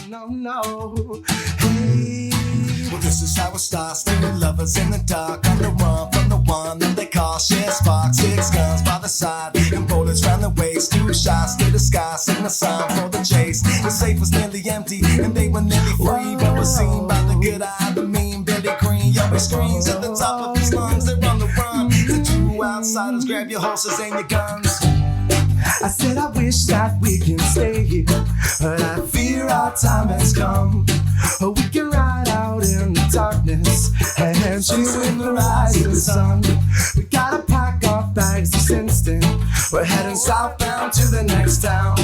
no, no. Hey, well, this is how it starts. Two lovers in the dark on the run from the one that they call share sparks. 6 guns by the side and bullets round the waist. 2 shots to the sky, sing the song for the chase. The safe was nearly empty and they were nearly free, but was seen by the good eye, the mean Billy Green. Yo, he screams at the top of his lungs. They're on the run. The 2 outsiders, grab your horses and your guns. I said I wish that we can stay here, but I fear our time has come. We can ride out in the darkness and chase with the rising sun. We gotta pack our bags this instant. We're heading southbound to the next town.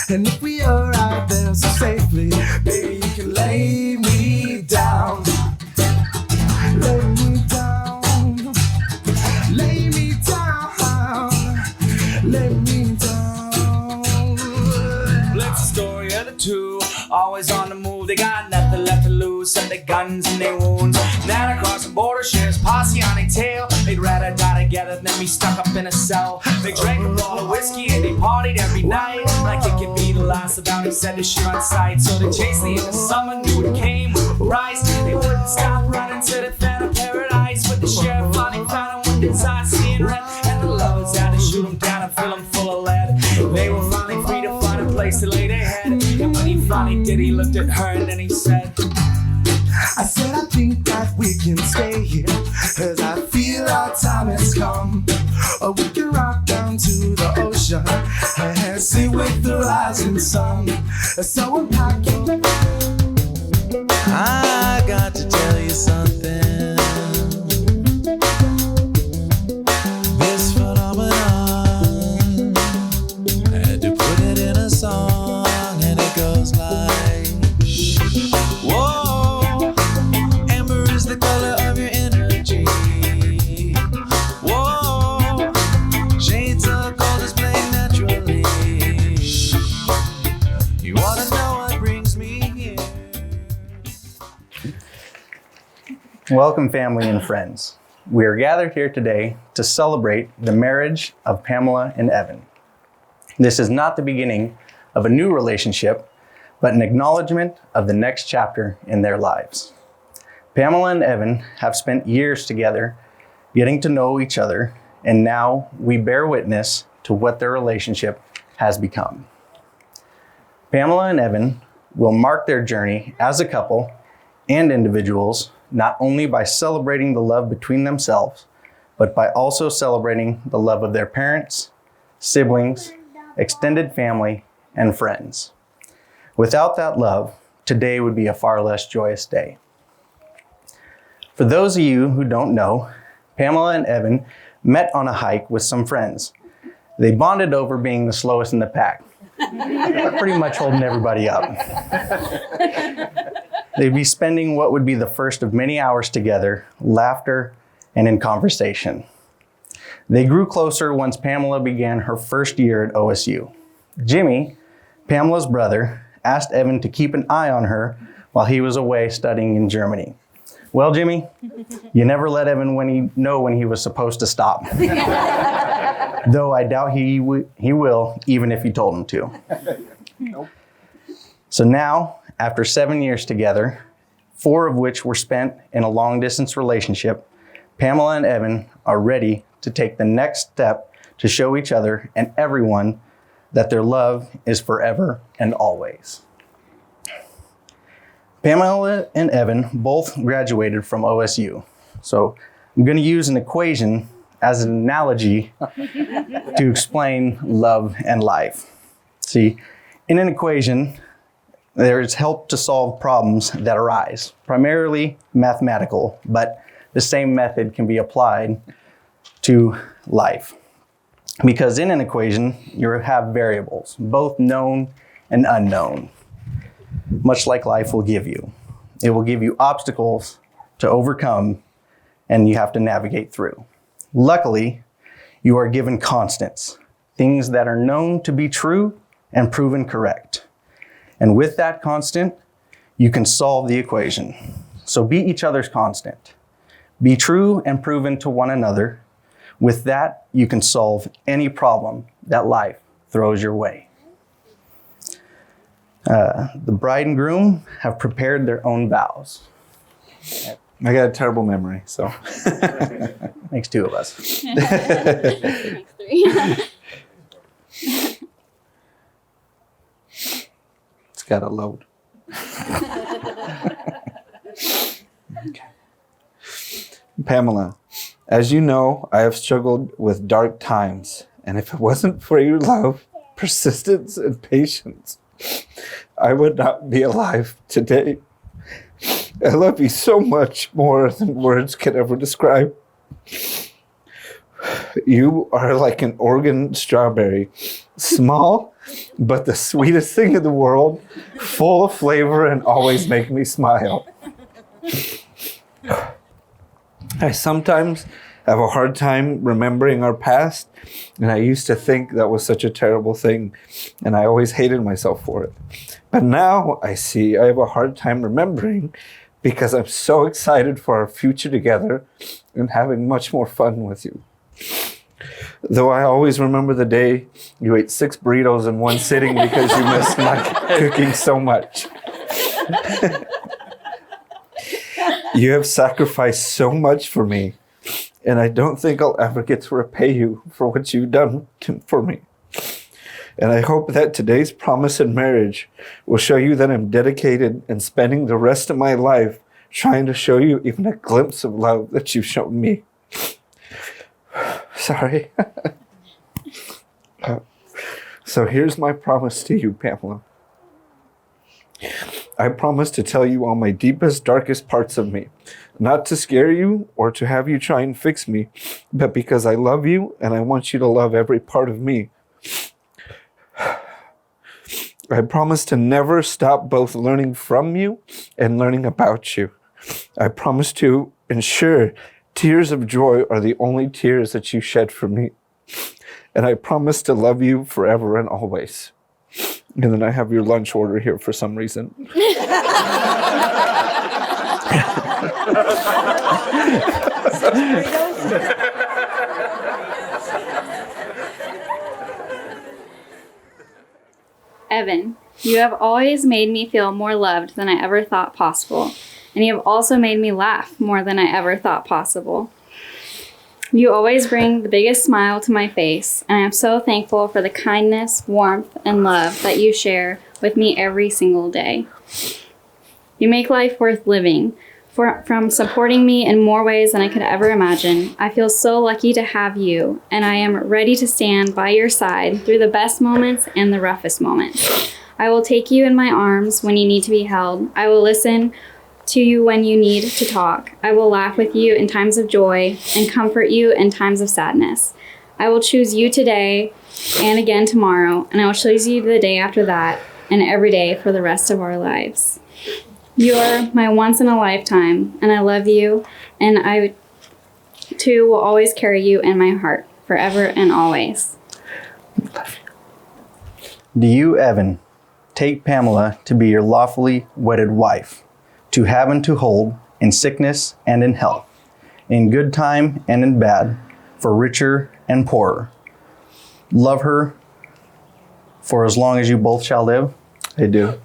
And if we arrive there so safely, baby, you can lay me down. Lay me down. Lay me down. Lay me down. Let's a story of the 2, always on the move. They got nothing left to lose, and their guns and their wounds. Now across the border, shares posse on their tail. They'd rather die together than be stuck up in a cell. They drank a bottle of whiskey and they partied every night, like it could be the last of them. He said to shoot on sight. So they chased the end of summer, knew it came with a price. They wouldn't stop running to the fan of paradise. But the sheriff finally found him with his eyes seeing red. And the lovers had to shoot him down and fill him full of lead. They were finally free to find a place to lay their head. And when he finally did, he looked at her and then he said, I said I think that we can stay here, cause I feel our time has come. Or we can rock down to the ocean and sit with the rising sun. So I'm packing. I got to tell you something. This phenomenon, I had to put it in a song, and it goes like, whoa, amber is the color of your energy. Whoa, shades of gold displayed naturally. You wanna know what brings me here? Welcome, family and friends. We are gathered here today to celebrate the marriage of Pamela and Evan. This is not the beginning of a new relationship, but an acknowledgement of the next chapter in their lives. Pamela and Evan have spent years together getting to know each other, and now we bear witness to what their relationship has become. Pamela and Evan will mark their journey as a couple and individuals not only by celebrating the love between themselves, but by also celebrating the love of their parents, siblings, extended family, and friends. Without that love, today would be a far less joyous day. For those of you who don't know, Pamela and Evan met on a hike with some friends. They bonded over being the slowest in the pack, pretty much holding everybody up. They'd be spending what would be the first of many hours together, laughter, and in conversation. They grew closer once Pamela began her first year at OSU. Jimmy, Pamela's brother, asked Evan to keep an eye on her while he was away studying in Germany. Well, Jimmy, you never let Evan know when he was supposed to stop. Though I doubt he will, even if you told him to. Nope. So now, after 7 years together, 4 of which were spent in a long-distance relationship, Pamela and Evan are ready to take the next step to show each other and everyone that their love is forever and always. Pamela and Evan both graduated from OSU. So I'm going to use an equation as an analogy to explain love and life. See, in an equation, there is help to solve problems that arise, primarily mathematical, but the same method can be applied to life. Because in an equation, you have variables, both known and unknown, much like life will give you. It will give you obstacles to overcome, and you have to navigate through. Luckily, you are given constants, things that are known to be true and proven correct. And with that constant, you can solve the equation. So be each other's constant. Be true and proven to one another. With that, you can solve any problem that life throws your way. The bride and groom have prepared their own vows. I got a terrible memory, so. Makes two of us. Makes three. It's got to load. Okay. Pamela, as you know, I have struggled with dark times, and if it wasn't for your love, persistence, and patience, I would not be alive today. I love you so much more than words can ever describe. You are like an Oregon strawberry, small, but the sweetest thing in the world, full of flavor and always make me smile. I sometimes have a hard time remembering our past, and I used to think that was such a terrible thing, and I always hated myself for it. But now I see I have a hard time remembering because I'm so excited for our future together and having much more fun with you. Though I always remember the day you ate 6 burritos in one sitting because you missed my cooking so much. You have sacrificed so much for me, and I don't think I'll ever get to repay you for what you've done for me. And I hope that today's promise in marriage will show you that I'm dedicated and spending the rest of my life trying to show you even a glimpse of love that you've shown me. Sorry. So here's my promise to you, Pamela. I promise to tell you all my deepest, darkest parts of me, not to scare you or to have you try and fix me, but because I love you and I want you to love every part of me. I promise to never stop both learning from you and learning about you. I promise to ensure tears of joy are the only tears that you shed for me. And I promise to love you forever and always. And then I have your lunch order here for some reason. Evan, you have always made me feel more loved than I ever thought possible, and you have also made me laugh more than I ever thought possible. You always bring the biggest smile to my face, and I am so thankful for the kindness, warmth, and love that you share with me every single day. You make life worth living. From supporting me in more ways than I could ever imagine, I feel so lucky to have you, and I am ready to stand by your side through the best moments and the roughest moments. I will take you in my arms when you need to be held. I will listen to you when you need to talk. I will laugh with you in times of joy and comfort you in times of sadness. I will choose you today and again tomorrow, and I will choose you the day after that and every day for the rest of our lives. You are my once in a lifetime, and I love you, and I too will always carry you in my heart forever and always. Do you, Evan, take Pamela to be your lawfully wedded wife, to have and to hold, in sickness and in health, in good time and in bad, for richer and poorer? Love her for as long as you both shall live? I do.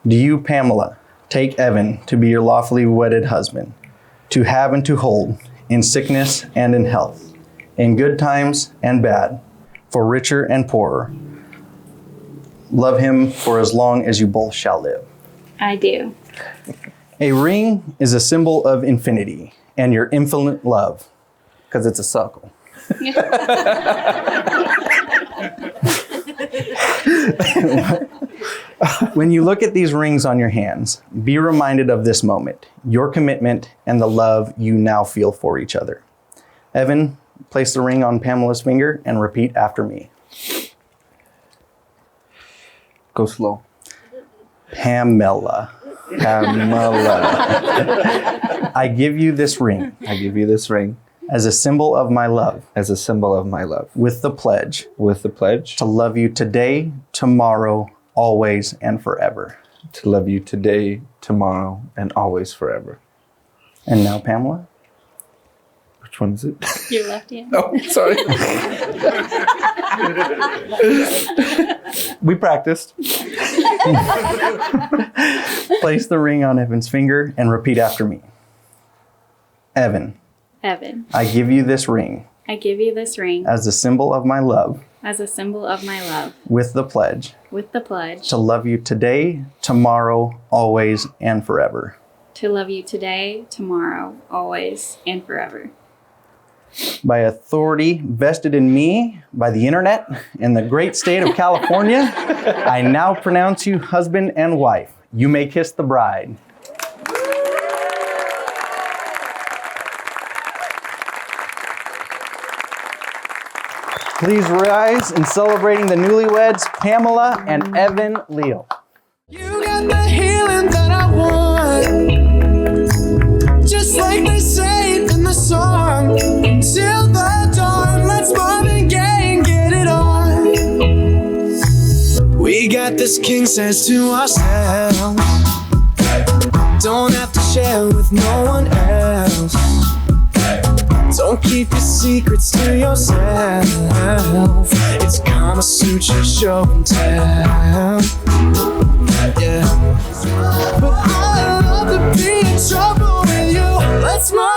Do you, Pamela, take Evan to be your lawfully wedded husband, to have and to hold, in sickness and in health, in good times and bad, for richer and poorer? Love him for as long as you both shall live. I do. A ring is a symbol of infinity and your infinite love, because it's a circle. When you look at these rings on your hands, be reminded of this moment, your commitment, and the love you now feel for each other. Evan, place the ring on Pamela's finger and repeat after me. Go slow. Pamela. Pamela. I give you this ring I give you this ring as a symbol of my love, as a symbol of my love, with the pledge with the pledge to love you today, tomorrow, always, and forever. to love you today, tomorrow, and always forever. And now, Pamela? Which one is it? Your left hand. Oh, sorry. We practiced. Place the ring on Evan's finger and repeat after me. Evan, Evan, I give you this ring I give you this ring as a symbol of my love, as a symbol of my love, with the pledge with the pledge to love you today, tomorrow, always, and forever. to love you today, tomorrow, always, and forever. By authority vested in me by the internet in the great state of California, I now pronounce you husband and wife. You may kiss the bride. Please rise in celebrating the newlyweds, Pamela and Evan Leal. You got the healing that I want, just like they say in the song. Till the dawn, let's Marvin Gaye and get it on. We got this king says to ourselves, don't have to share with no one else. Don't keep your secrets to yourself. It's Kama Sutra show and tell. Yeah. But I love to be in trouble with you. Let's move.